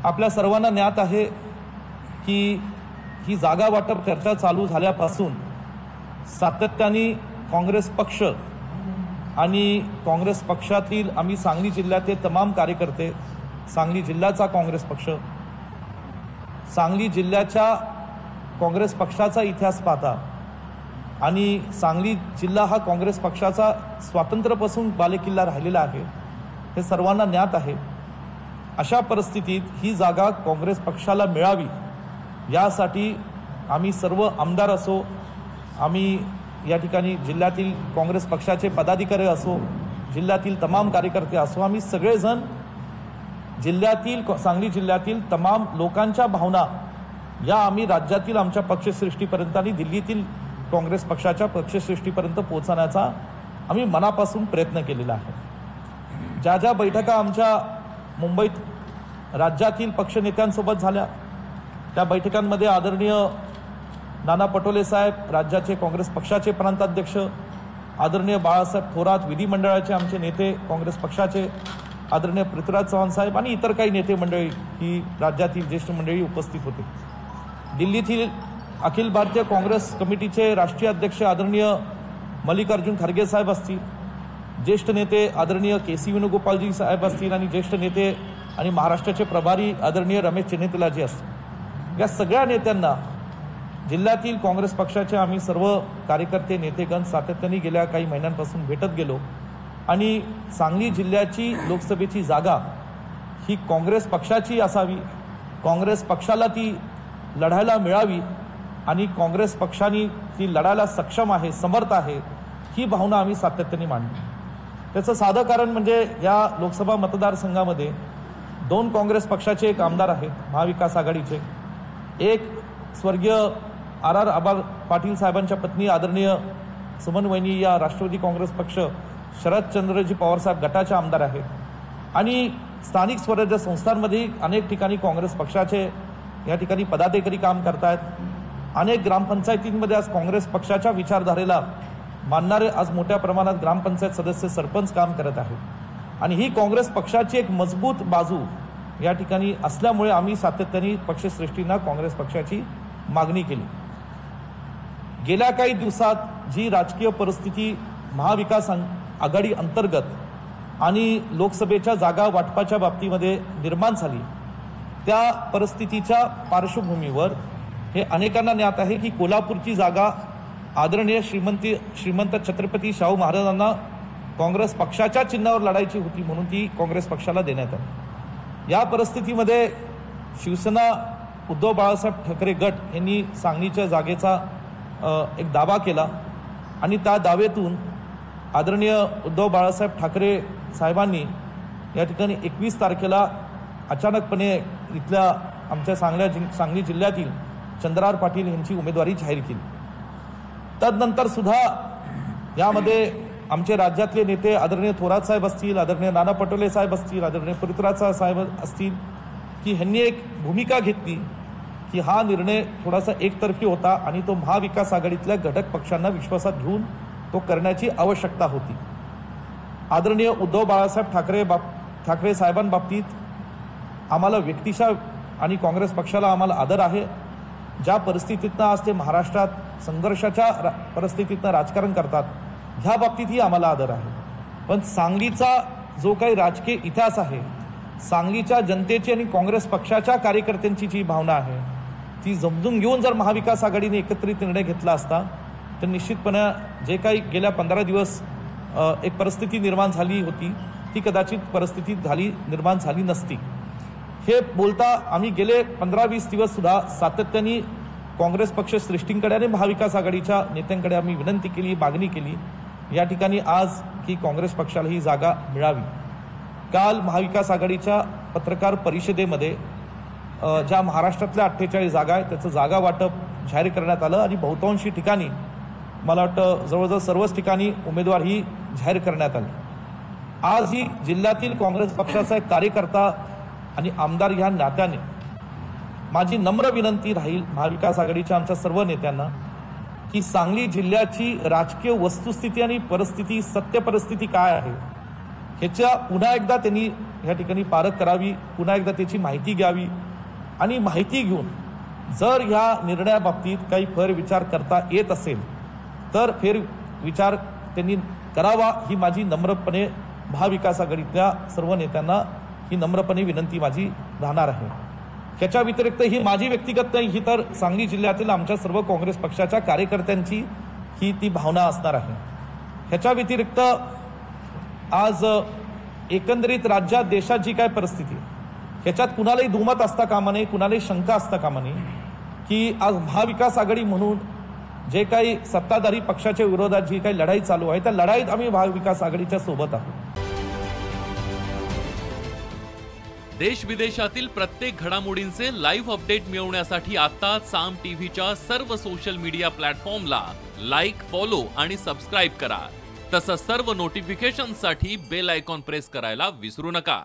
आपल्या सर्वांना ज्ञात आहे की ही जागा वाटप चर्चा चालू झाल्यापासून सातत्याने काँग्रेस पक्ष आणि काँग्रेस पक्षातील आम्ही सांगली जिल्ह्याचे तमाम कार्यकर्ते, सांगली जिल्ह्याचा काँग्रेस पक्ष, सांगली जिल्ह्याच्या काँग्रेस पक्षाचा इतिहास पाहता आणि सांगली जिल्हा हा काँग्रेस पक्षाचा स्वातंत्र्यापासून बालेकिल्ला राहिलेला आहे हे सर्वांना ज्ञात आहे। अशा परिस्थितीत ही जागा काँग्रेस पक्षाला मिळावी यासाठी आम्ही सर्व आमदार असो, आम्ही या ठिकाणी जिल्ह्यातील काँग्रेस पक्षाचे पदाधिकारी असो, जिल्ह्यातील तमाम कार्यकर्ते असो, आम्ही सगळेजण जिल्ह्यातील सांगली जिल्ह्यातील तमाम लोकांच्या भावना या आम्ही राज्यातील आमच्या पक्षश्रेष्ठीपर्यंत आणि दिल्लीतील काँग्रेस पक्षाच्या पक्षश्रेष्ठीपर्यंत पोहोचण्याचा आम्ही मनापासून प्रयत्न केलेला आहे। ज्या ज्या बैठका आमच्या मुंबईत राज्यातील पक्षनेत्यांसोबत झाल्या त्या बैठकांमध्ये आदरणीय नाना पटोले साहेब, राज्याचे काँग्रेस पक्षाचे प्रांताध्यक्ष, आदरणीय बाळासाहेब थोरात, विधिमंडळाचे आमचे नेते काँग्रेस पक्षाचे, आदरणीय पृथ्वीराज चव्हाण साहेब आणि इतर काही नेते मंडळी ही राज्यातील ज्येष्ठ मंडळी उपस्थित होते। दिल्लीतील अखिल भारतीय काँग्रेस कमिटीचे राष्ट्रीय अध्यक्ष आदरणीय मल्लिकार्जुन खरगे साहेब असतील, ज्येष्ठ नेते आदरणीय के.सी. वेणुगोपालजी साहेब असतील आणि ज्येष्ठ नेते आणि महाराष्ट्राचे प्रभारी आदरणीय रमेश चेन्नीतालाजी असतील, या सगळ्या नेत्यांना जिल्ह्यातील काँग्रेस पक्षाचे आम्ही सर्व कार्यकर्ते नेतेगण सातत्याने गेल्या काही महिन्यांपासून भेटत गेलो आणि सांगली जिल्ह्याची लोकसभेची जागा ही काँग्रेस पक्षाची असावी, काँग्रेस पक्षाला ती लढायला मिळावी आणि काँग्रेस पक्षाने ती लढायला सक्षम आहे, समर्थ आहे, ही भावना आम्ही सातत्याने मांडली। त्याचं साधं कारण म्हणजे या लोकसभा मतदारसंघामध्ये 2 काँग्रेस पक्षाचे एक आमदार आहेत, महाविकास आघाडीचे, एक स्वर्गीय आर आबा पाटील साहेबांच्या पत्नी आदरणीय सुमन वहिनी या राष्ट्रवादी काँग्रेस पक्ष शरदचंद्रजी पवार साहेब गटाचे आमदार आहेत आणि स्थानिक स्वराज्य संस्थांमध्ये अनेक ठिकाणी काँग्रेस पक्षाचे या ठिकाणी पदाधिकारी काम करतायत। अनेक ग्रामपंचायतींमध्ये आज काँग्रेस पक्षाच्या विचारधारेला मानणारे आज मोठ्या प्रमाणात ग्रामपंचायत सदस्य, सरपंच काम करत आहेत आणि ही काँग्रेस पक्षाची एक मजबूत बाजू या ठिकाणी असल्यामुळे आम्ही सातत्याने पक्षश्रेष्ठींना काँग्रेस पक्षाची मागणी केली। गेल्या काही दिवसात जी राजकीय परिस्थिती महाविकास आघाडी अंतर्गत आणि लोकसभेच्या जागा वाटपाच्या बाबतीमध्ये निर्माण झाली त्या परिस्थितीच्या पार्श्वभूमीवर हे अनेकांना ज्ञात आहे की कोल्हापूरची जागा आदरणीय श्रीमंत छत्रपती शाहू महाराजांना काँग्रेस पक्षाच्या चिन्हावर लढायची होती म्हणून ती काँग्रेस पक्षाला देण्यात आली। या परिस्थितीमध्ये शिवसेना उद्धव बाळासाहेब ठाकरे गट यांनी सांगलीच्या जागेचा एक दावा केला आणि त्या दाव्यातून आदरणीय उद्धव बाळासाहेब ठाकरे साहेबांनी या ठिकाणी 21 तारखेला अचानकपणे इथल्या आमच्या सांगली जिल्ह्यातील चंद्रहार पाटील यांची उमेदवारी जाहीर केली। तदनंतर सुद्धा यामध्ये आमचे राज्यातले नेते आदरणीय थोरात साहेब असतील, आदरणीय नाना पटोले साहेब असतील, आदरणीय पृथ्वीराज साहेब असतील की ह्यांनी एक भूमिका घेतली की हा निर्णय थोडासा एकतर्फी होता आणि तो महाविकास आघाडीतल्या घटक पक्षांना विश्वासात घेऊन तो करण्याची आवश्यकता होती। आदरणीय उद्धव बाळासाहेब ठाकरे साहेबांबाबतीत आम्हाला व्यक्तिशः आणि काँग्रेस पक्षाला आम्हाला आदर आहे। ज्या परिस्थितीतनं आज ते महाराष्ट्रात संघर्षाच्या परिस्थितीतनं राजकारण करतात ह्या बाबतीतही आम्हाला आदर आहे, पण सांगलीचा जो काही राजकीय इतिहास आहे, सांगलीच्या जनतेची आणि काँग्रेस पक्षाच्या कार्यकर्त्यांची जी भावना आहे ती समजून घेऊन जर महाविकास आघाडीने एकत्रित निर्णय घेतला असता तर निश्चितपणे जे काही गेल्या 15 दिवस एक परिस्थिती निर्माण झाली होती ती कदाचित परिस्थिती निर्माण झाली नसती। हे बोलता आम्ही गेले 15-20 दिवस सुद्धा सातत्याने काँग्रेस पक्ष श्रेष्ठींकडे आणि महाविकास आघाडीच्या नेत्यांकडे आम्ही विनंती केली, मागणी केली या ठिकाणी आज की काँग्रेस पक्षाला ही जागा मिळावी। काल महाविकास आघाडीच्या पत्रकार परिषदेमध्ये ज्या महाराष्ट्रातल्या 48 जागा आहेत त्याचं जागा वाटप जाहीर करण्यात आलं आणि बहुतांशी ठिकाणी मला वाटतं जवळजवळ सर्वच ठिकाणी उमेदवार ही जाहीर करण्यात आले। आज ही जिल्ह्यातील काँग्रेस पक्षाचा एक कार्यकर्ता आणि आमदार ह्या नात्याने माझी नम्र विनंती राहील महाविकास आघाडीच्या आमच्या सर्व नेत्यांना की सांगली जिल्ह्याची राजकीय वस्तुस्थिती आणि परिस्थिती, सत्य परिस्थिती काय आहे ह्याच्या पुन्हा एकदा त्यांनी या ठिकाणी पारख करावी, पुन्हा एकदा त्याची माहिती घ्यावी आणि माहिती घेऊन जर ह्या निर्णयाबाबतीत काही फेरविचार करता येत असेल तर फेरविचार त्यांनी करावा, ही माझी नम्रपणे महाविकास आघाडीतल्या सर्व नेत्यांना ही नम्रपणे विनंती माझी राहणार आहे. ह्याच्या व्यतिरिक्त ही माझी व्यक्तिगत नाही, ही तर सांगली जिल्ह्यातील आमच्या सर्व काँग्रेस पक्षाच्या कार्यकर्त्यांची ही ती भावना असणार आहे. ह्याच्या व्यतिरिक्त आज एकंदरीत राज्यात देशात जी काय परिस्थिती आहे ह्याच्यात कुणालाही दुमत असता कामा नये, कुणालाही शंका असता कामा नये की आज महाविकास आघाडी म्हणून जे काही सत्ताधारी पक्षाच्या विरोधात जी काही लढाई चालू आहे त्या लढाईत आम्ही महाविकास आघाडीच्या सोबत आहोत. देश विदेशातील प्रत्येक घडामोडींचे लाईव्ह अपडेट मिळवण्यासाठी आता साम टीव्हीच्या सर्व सोशल मीडिया प्लॅटफॉर्मला लाईक, फॉलो आणि सबस्क्राईब करा. तसंच सर्व नोटिफिकेशनसाठी बेल आयकॉन प्रेस करायला विसरू नका.